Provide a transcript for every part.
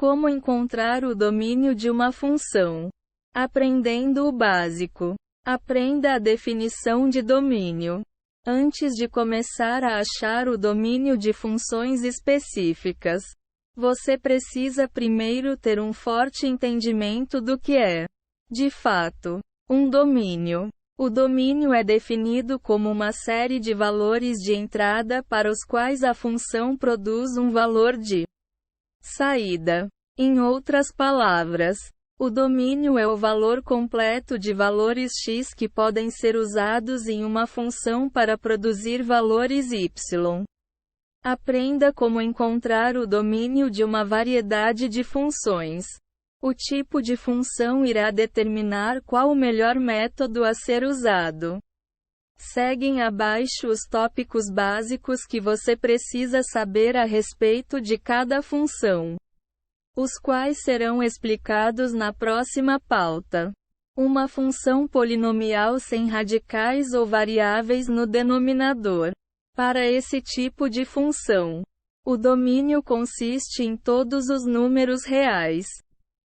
Como encontrar o domínio de uma função? Aprendendo o básico. Aprenda a definição de domínio. Antes de começar a achar o domínio de funções específicas, você precisa primeiro ter um forte entendimento do que é, de fato, um domínio. O domínio é definido como uma série de valores de entrada para os quais a função produz um valor de saída. Em outras palavras, o domínio é o valor completo de valores x que podem ser usados em uma função para produzir valores y. Aprenda como encontrar o domínio de uma variedade de funções. O tipo de função irá determinar qual o melhor método a ser usado. Seguem abaixo os tópicos básicos que você precisa saber a respeito de cada função, os quais serão explicados na próxima pauta. Uma função polinomial sem radicais ou variáveis no denominador. Para esse tipo de função, o domínio consiste em todos os números reais.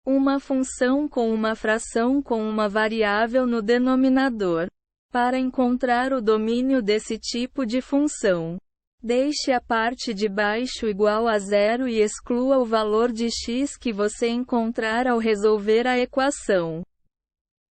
Uma função com uma fração com uma variável no denominador. Para encontrar o domínio desse tipo de função, deixe a parte de baixo igual a zero e exclua o valor de x que você encontrar ao resolver a equação.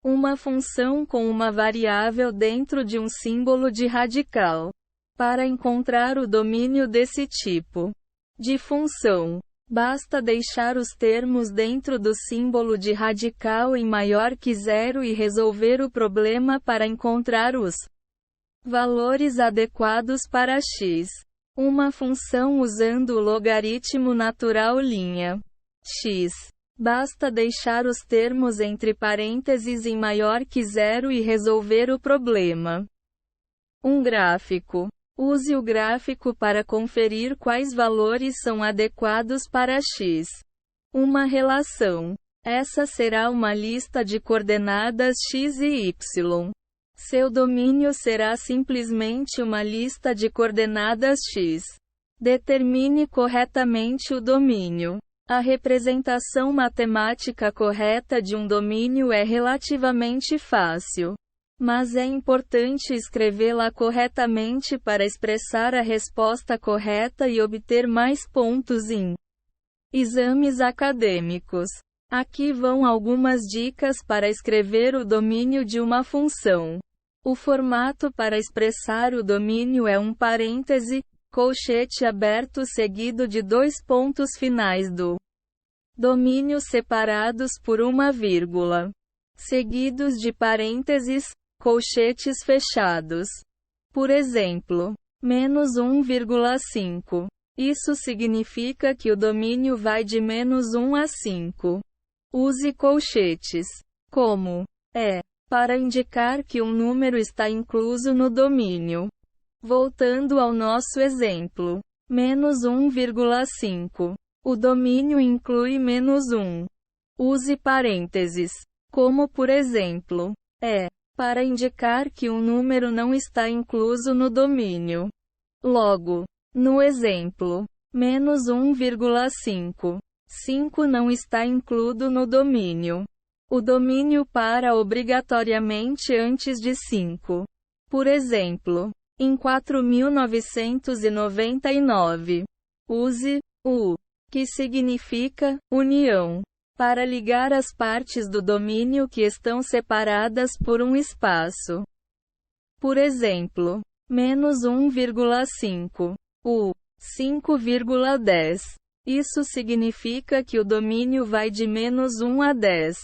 Uma função com uma variável dentro de um símbolo de radical. Para encontrar o domínio desse tipo de função, basta deixar os termos dentro do símbolo de radical em maior que zero e resolver o problema para encontrar os valores adequados para x. Uma função usando o logaritmo natural linha x. Basta deixar os termos entre parênteses em maior que zero e resolver o problema. Um gráfico. Use o gráfico para conferir quais valores são adequados para x. Uma relação. Essa será uma lista de coordenadas x e y. Seu domínio será simplesmente uma lista de coordenadas x. Determine corretamente o domínio. A representação matemática correta de um domínio é relativamente fácil, mas é importante escrevê-la corretamente para expressar a resposta correta e obter mais pontos em exames acadêmicos. Aqui vão algumas dicas para escrever o domínio de uma função. O formato para expressar o domínio é um parêntese, colchete aberto seguido de dois pontos finais do domínio separados por uma vírgula, seguidos de parênteses, colchetes fechados. Por exemplo, menos 1,5. Isso significa que o domínio vai de menos 1 a 5. Use colchetes, como é, para indicar que um número está incluso no domínio. Voltando ao nosso exemplo, menos 1,5. O domínio inclui menos 1. Use parênteses, como por exemplo, é, para indicar que um número não está incluso no domínio. Logo, no exemplo, menos 1,5. 5 não está incluído no domínio. O domínio para obrigatoriamente antes de 5. Por exemplo, em 4999, use o, que significa união, para ligar as partes do domínio que estão separadas por um espaço. Por exemplo, menos 1,5. O 5,10. Isso significa que o domínio vai de menos 1 a 10.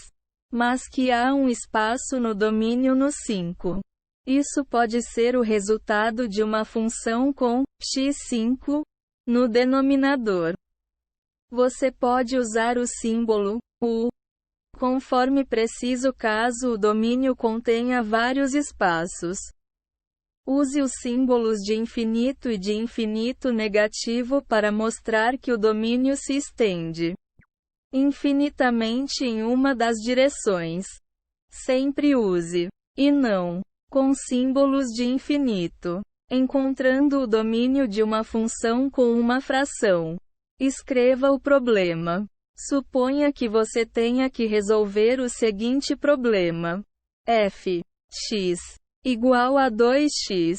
Mas que há um espaço no domínio no 5. Isso pode ser o resultado de uma função com x5 no denominador. Você pode usar o símbolo u conforme preciso caso o domínio contenha vários espaços. Use os símbolos de infinito e de infinito negativo para mostrar que o domínio se estende infinitamente em uma das direções. Sempre use e não com símbolos de infinito. Encontrando o domínio de uma função com uma fração. Escreva o problema. Suponha que você tenha que resolver o seguinte problema. f x igual a 2x,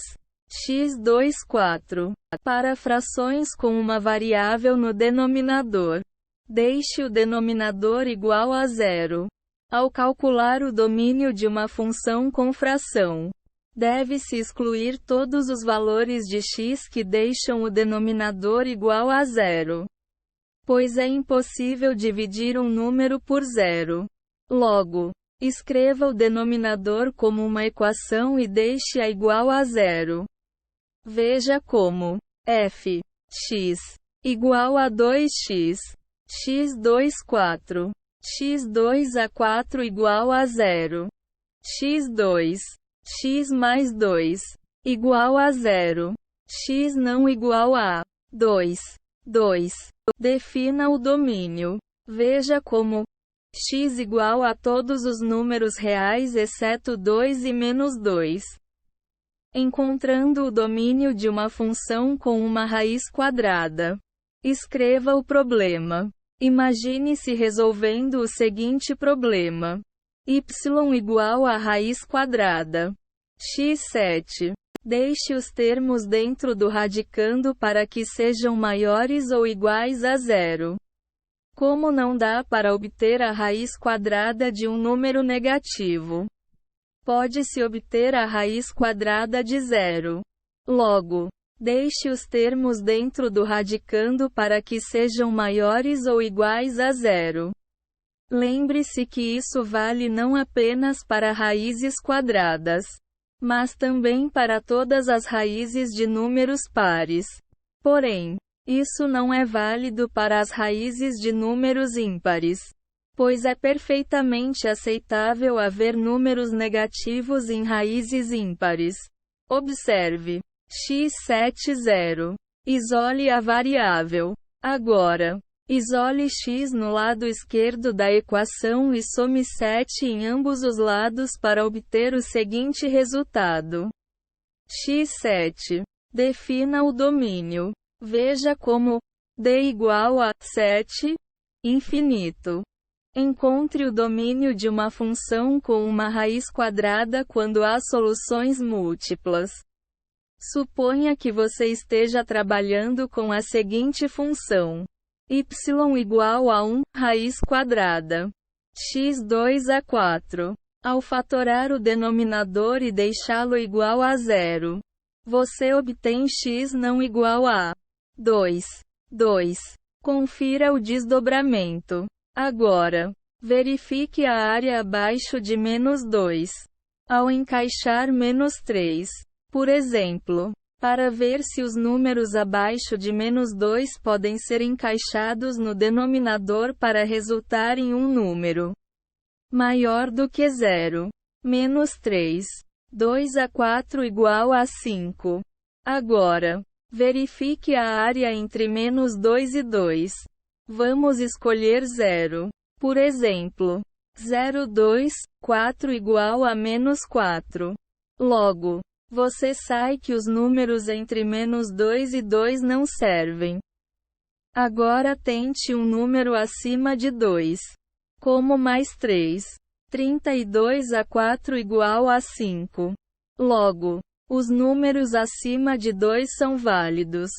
x2 4, para frações com uma variável no denominador. Deixe o denominador igual a zero. Ao calcular o domínio de uma função com fração, deve-se excluir todos os valores de x que deixam o denominador igual a zero, pois é impossível dividir um número por zero. Logo, escreva o denominador como uma equação e deixe-a igual a zero. Veja como f x igual a 2x, x2 4, x2 a 4 igual a zero, x2, x mais 2, igual a zero, x não igual a 2. Defina o domínio. Veja como x igual a todos os números reais exceto 2 e menos 2. Encontrando o domínio de uma função com uma raiz quadrada. Escreva o problema. Imagine-se resolvendo o seguinte problema. Y igual a raiz quadrada. x7. Deixe os termos dentro do radicando para que sejam maiores ou iguais a zero. Como não dá para obter a raiz quadrada de um número negativo, pode-se obter a raiz quadrada de zero. Logo, deixe os termos dentro do radicando para que sejam maiores ou iguais a zero. Lembre-se que isso vale não apenas para raízes quadradas, mas também para todas as raízes de números pares. Porém, isso não é válido para as raízes de números ímpares, pois é perfeitamente aceitável haver números negativos em raízes ímpares. Observe. x70. Isole a variável. Agora, isole x no lado esquerdo da equação e some 7 em ambos os lados para obter o seguinte resultado. x7. Defina o domínio. Veja como d igual a 7, infinito. Encontre o domínio de uma função com uma raiz quadrada quando há soluções múltiplas. Suponha que você esteja trabalhando com a seguinte função. Y igual a 1, raiz quadrada. x2 a 4. Ao fatorar o denominador e deixá-lo igual a zero, você obtém x não igual a 2. Confira o desdobramento. Agora, verifique a área abaixo de menos 2. Ao encaixar menos 3, por exemplo, para ver se os números abaixo de menos 2 podem ser encaixados no denominador para resultar em um número maior do que zero. Menos 3. 2 a 4 igual a 5. Agora, verifique a área entre menos 2 e 2. Vamos escolher 0. Por exemplo, 0, 2, 4 igual a menos 4. Logo, você sai que os números entre menos 2 e 2 não servem. Agora tente um número acima de 2. Como mais 3. 32 a 4 igual a 5. Logo, os números acima de 2 são válidos.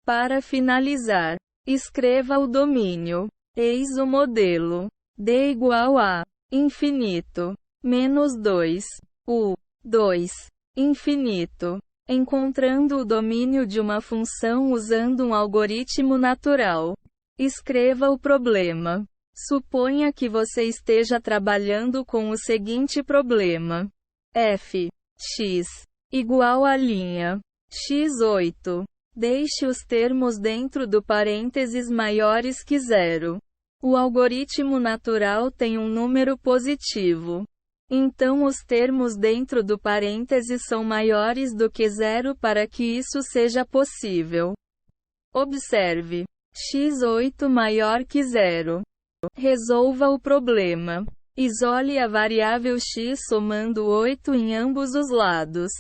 Para finalizar, escreva o domínio. Eis o modelo. D igual a infinito. Menos 2. U. 2. Infinito. Encontrando o domínio de uma função usando um algoritmo natural. Escreva o problema. Suponha que você esteja trabalhando com o seguinte problema. f x igual a linha x8. Deixe os termos dentro do parênteses maiores que zero. O algoritmo natural tem um número positivo. Então os termos dentro do parêntese são maiores do que zero para que isso seja possível. Observe. x8 maior que zero. Resolva o problema. Isole a variável x somando 8 em ambos os lados.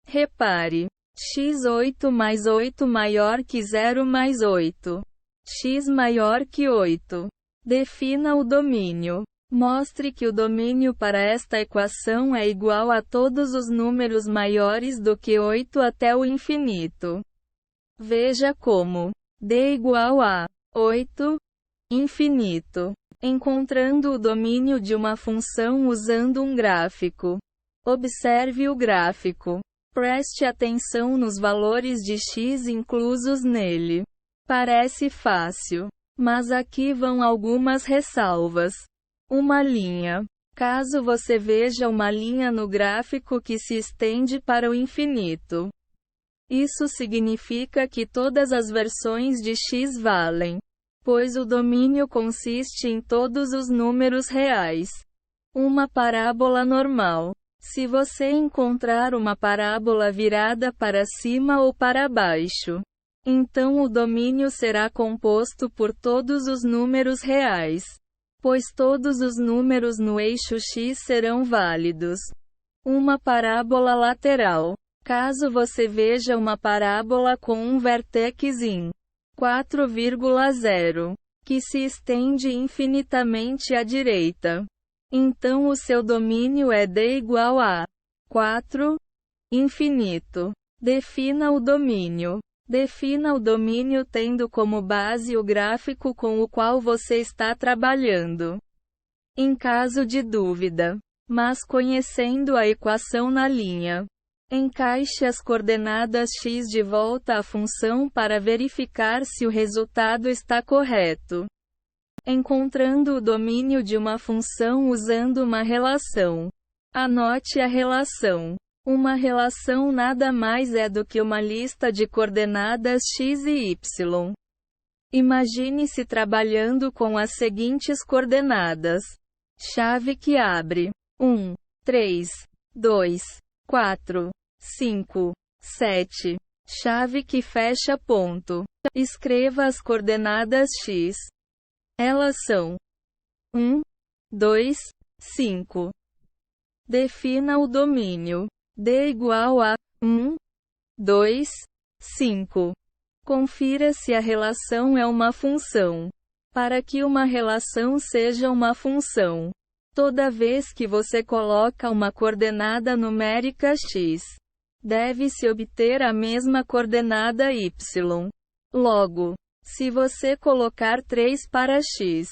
Repare. x8 mais 8 maior que 0 mais 8. X maior que 8. Defina o domínio. Mostre que o domínio para esta equação é igual a todos os números maiores do que 8 até o infinito. Veja como d igual a 8, infinito. Encontrando o domínio de uma função usando um gráfico. Observe o gráfico. Preste atenção nos valores de x inclusos nele. Parece fácil, mas aqui vão algumas ressalvas. Uma linha. Caso você veja uma linha no gráfico que se estende para o infinito, isso significa que todas as versões de x valem, pois o domínio consiste em todos os números reais. Uma parábola normal. Se você encontrar uma parábola virada para cima ou para baixo, então o domínio será composto por todos os números reais, pois todos os números no eixo x serão válidos. Uma parábola lateral. Caso você veja uma parábola com um vértex em 4,0, que se estende infinitamente à direita, então o seu domínio é d igual a 4, infinito. Defina o domínio. Defina o domínio tendo como base o gráfico com o qual você está trabalhando. Em caso de dúvida, mas conhecendo a equação na linha, encaixe as coordenadas x de volta à função para verificar se o resultado está correto. Encontrando o domínio de uma função usando uma relação. Anote a relação. Uma relação nada mais é do que uma lista de coordenadas x e y. Imagine-se trabalhando com as seguintes coordenadas. Chave que abre 1, 3, 2, 4, 5, 7. Chave que fecha ponto. Escreva as coordenadas x. Elas são 1, 2, 5. Defina o domínio. D igual a 1, 2, 5. Confira se a relação é uma função. Para que uma relação seja uma função, toda vez que você coloca uma coordenada numérica x, deve-se obter a mesma coordenada y. Logo, se você colocar 3 para x,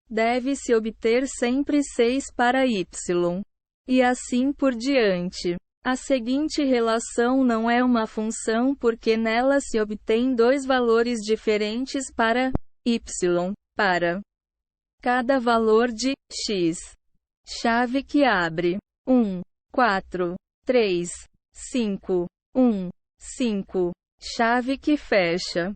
deve-se obter sempre 6 para y. E assim por diante. A seguinte relação não é uma função porque nela se obtém dois valores diferentes para y, para cada valor de x. Chave que abre 1, 4, 3, 5, 1, 5. Chave que fecha